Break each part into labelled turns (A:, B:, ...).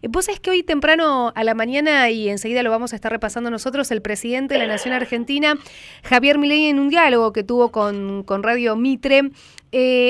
A: Vos sabés que hoy temprano a la mañana, y enseguida lo vamos a estar repasando nosotros, el presidente de la Nación Argentina, Javier Milei, en un diálogo que tuvo con Radio Mitre,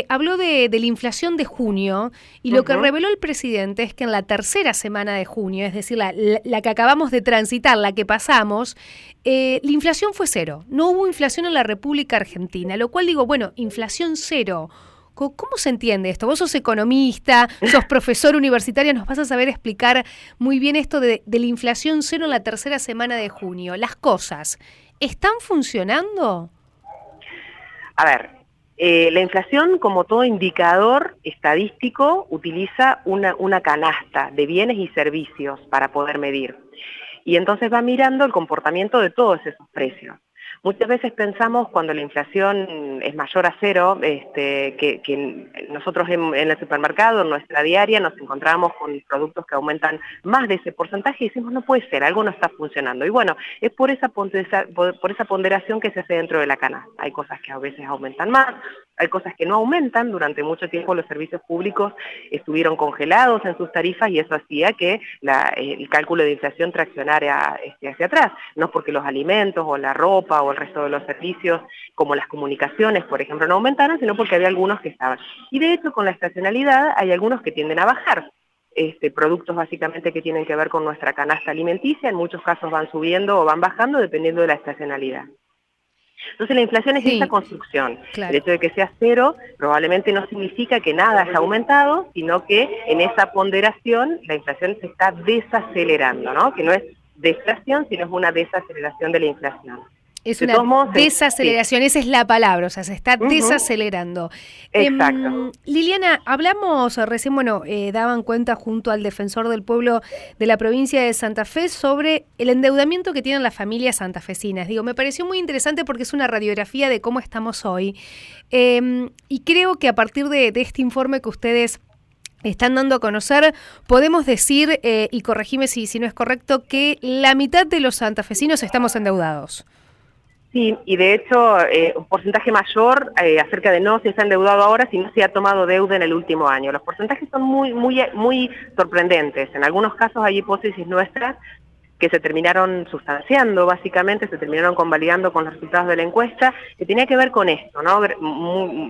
A: habló de la inflación de junio, y lo que
B: Ujú.
A: reveló el presidente es que en la tercera semana de junio, es decir, la que acabamos de transitar, la que pasamos, la inflación fue cero. No hubo inflación en la República Argentina, lo cual digo, bueno, inflación cero. ¿Cómo se entiende esto? Vos sos economista, sos profesor universitario, nos vas a saber explicar muy bien esto de la inflación cero en la tercera semana de junio. Las cosas, ¿están funcionando?
B: A ver, la inflación, como todo indicador estadístico, utiliza una canasta de bienes y servicios para poder medir. Y entonces va mirando el comportamiento de todos esos precios. Muchas veces pensamos cuando la inflación es mayor a cero, que nosotros en el supermercado, en nuestra diaria, nos encontramos con productos que aumentan más de ese porcentaje y decimos, no puede ser, algo no está funcionando. Y bueno, es por esa ponderación que se hace dentro de la canasta. Hay cosas que a veces aumentan más, hay cosas que no aumentan. Durante mucho tiempo los servicios públicos estuvieron congelados en sus tarifas y eso hacía que el cálculo de inflación traccionara hacia atrás. No porque los alimentos o la ropa o el resto de los servicios, como las comunicaciones, por ejemplo, no aumentaran, sino porque había algunos que estaban. Y de hecho, con la estacionalidad hay algunos que tienden a bajar. Productos básicamente que tienen que ver con nuestra canasta alimenticia, en muchos casos van subiendo o van bajando dependiendo de la estacionalidad. Entonces la inflación es esa
A: Sí,
B: construcción. El
A: claro.
B: hecho de que sea cero probablemente no significa que nada haya aumentado, sino que en esa ponderación la inflación se está desacelerando, ¿no? Que no es deflación, sino es una desaceleración de la inflación.
A: Es
B: De
A: una
B: todos modos, sí.
A: desaceleración, esa es la palabra, o sea, se está
B: Ujú.
A: desacelerando.
B: Exacto.
A: Liliana, hablamos recién, bueno, daban cuenta junto al defensor del pueblo de la provincia de Santa Fe sobre el endeudamiento que tienen las familias santafesinas. Digo, me pareció muy interesante porque es una radiografía de cómo estamos hoy. Y creo que a partir de este informe que ustedes están dando a conocer, podemos decir, y corregime si no es correcto, que la mitad de los santafesinos estamos endeudados.
B: Sí, y de hecho un porcentaje mayor acerca de no se está endeudado ahora, sino se ha tomado deuda en el último año. Los porcentajes son muy sorprendentes. En algunos casos hay hipótesis nuestras que se terminaron sustanciando, básicamente, se terminaron convalidando con los resultados de la encuesta, que tenía que ver con esto, ¿no?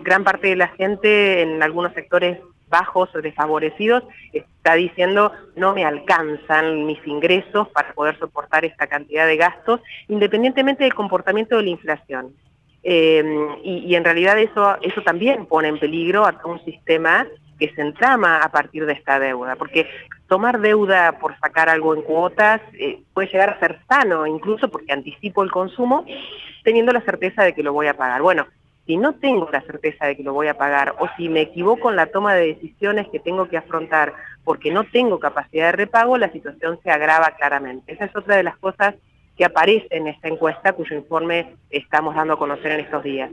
B: Gran parte de la gente en algunos sectores bajos o desfavorecidos está diciendo no me alcanzan mis ingresos para poder soportar esta cantidad de gastos, independientemente del comportamiento de la inflación. Y en realidad eso también pone en peligro a todo un sistema que se entrama a partir de esta deuda, porque tomar deuda por sacar algo en cuotas puede llegar a ser sano, incluso porque anticipo el consumo, teniendo la certeza de que lo voy a pagar. Bueno, si no tengo la certeza de que lo voy a pagar, o si me equivoco en la toma de decisiones que tengo que afrontar porque no tengo capacidad de repago, la situación se agrava claramente. Esa es otra de las cosas que aparece en esta encuesta, cuyo informe estamos dando a conocer en estos días.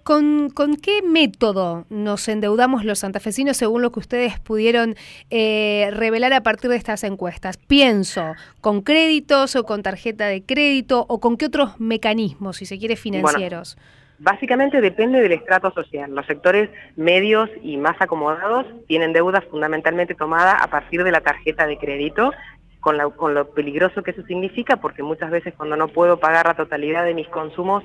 A: ¿Con qué método nos endeudamos los santafesinos según lo que ustedes pudieron revelar a partir de estas encuestas? Pienso, ¿con créditos o con tarjeta de crédito o con qué otros mecanismos, si se quiere,
B: Bueno,
A: financieros?
B: básicamente depende del estrato social. Los sectores medios y más acomodados tienen deuda fundamentalmente tomada a partir de la tarjeta de crédito, con lo peligroso que eso significa, porque muchas veces cuando no puedo pagar la totalidad de mis consumos,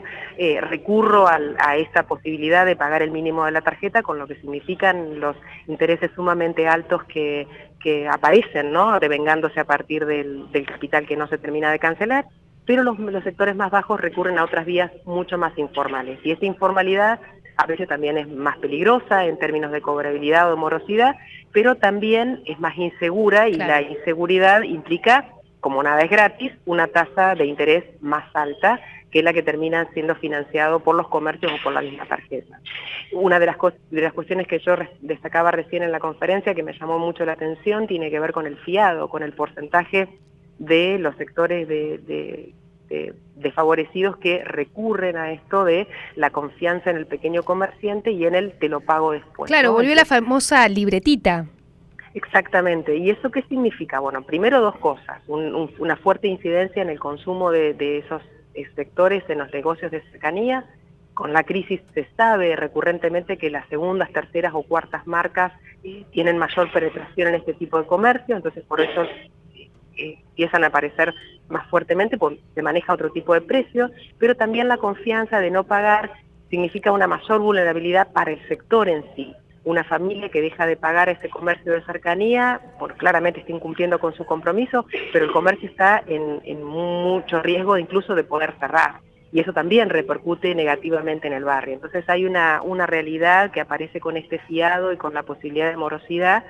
B: recurro a esta posibilidad de pagar el mínimo de la tarjeta, con lo que significan los intereses sumamente altos que aparecen, ¿no? Devengándose a partir del capital que no se termina de cancelar. Pero los sectores más bajos recurren a otras vías mucho más informales. Y esa informalidad a veces también es más peligrosa en términos de cobrabilidad o de morosidad, pero también es más insegura y la
A: Claro.
B: inseguridad implica, como nada es gratis, una tasa de interés más alta que la que termina siendo financiado por los comercios o por la misma tarjeta. Una de las cuestiones que yo destacaba recién en la conferencia que me llamó mucho la atención tiene que ver con el fiado, con el porcentaje de los sectores desfavorecidos que recurren a esto de la confianza en el pequeño comerciante y en el te lo pago después,
A: Claro,
B: ¿no?
A: volvió la famosa libretita.
B: Exactamente. ¿Y eso qué significa? Bueno, primero dos cosas. Una fuerte incidencia en el consumo de esos sectores en los negocios de cercanía, con la crisis se sabe recurrentemente que las segundas, terceras o cuartas marcas tienen mayor penetración en este tipo de comercio, entonces por eso empiezan a aparecer más fuertemente, porque se maneja otro tipo de precio, pero también la confianza de no pagar significa una mayor vulnerabilidad para el sector en sí. Una familia que deja de pagar ese comercio de cercanía, claramente está incumpliendo con su compromiso, pero el comercio está en mucho riesgo incluso de poder cerrar. Y eso también repercute negativamente en el barrio. Entonces hay una realidad que aparece con este fiado y con la posibilidad de morosidad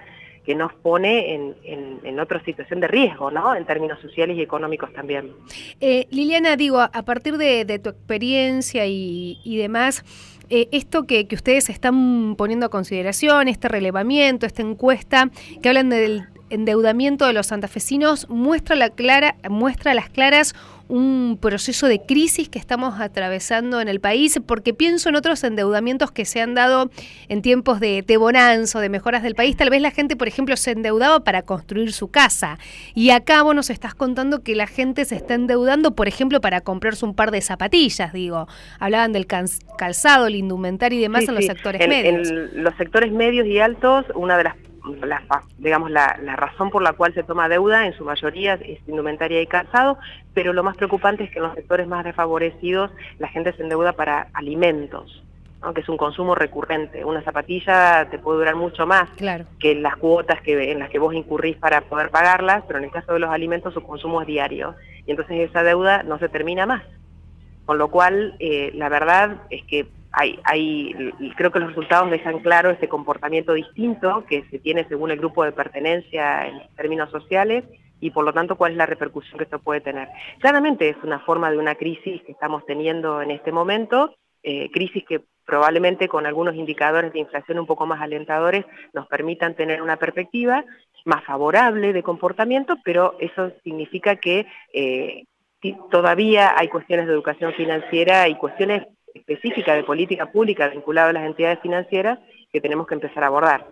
B: que nos pone en otra situación de riesgo, ¿no? En términos sociales y económicos también.
A: Liliana, digo, a partir de tu experiencia y demás, esto que ustedes están poniendo a consideración, este relevamiento, esta encuesta, que hablan del endeudamiento de los santafesinos, muestra a las claras un proceso de crisis que estamos atravesando en el país, porque pienso en otros endeudamientos que se han dado en tiempos de bonanza, de mejoras del país. Tal vez la gente, por ejemplo, se endeudaba para construir su casa, y acá vos nos estás contando que la gente se está endeudando, por ejemplo, para comprarse un par de zapatillas, digo. Hablaban del calzado, el indumentario y demás en los sectores medios.
B: En los sectores medios y altos, una de la razón por la cual se toma deuda en su mayoría es indumentaria y calzado, pero lo más preocupante es que en los sectores más desfavorecidos la gente se endeuda para alimentos, ¿no? Que es un consumo recurrente. Una zapatilla te puede durar mucho más que las cuotas en las que vos incurrís para poder pagarlas, pero en el caso de los alimentos su consumo es diario, y entonces esa deuda no se termina más. Con lo cual, la verdad es que creo que los resultados dejan claro ese comportamiento distinto que se tiene según el grupo de pertenencia en términos sociales, y por lo tanto cuál es la repercusión que esto puede tener. Claramente es una forma de una crisis que estamos teniendo en este momento, crisis que probablemente con algunos indicadores de inflación un poco más alentadores nos permitan tener una perspectiva más favorable de comportamiento, pero eso significa que todavía hay cuestiones de educación financiera y cuestiones específicas de política pública vinculadas a las entidades financieras que tenemos que empezar a abordar.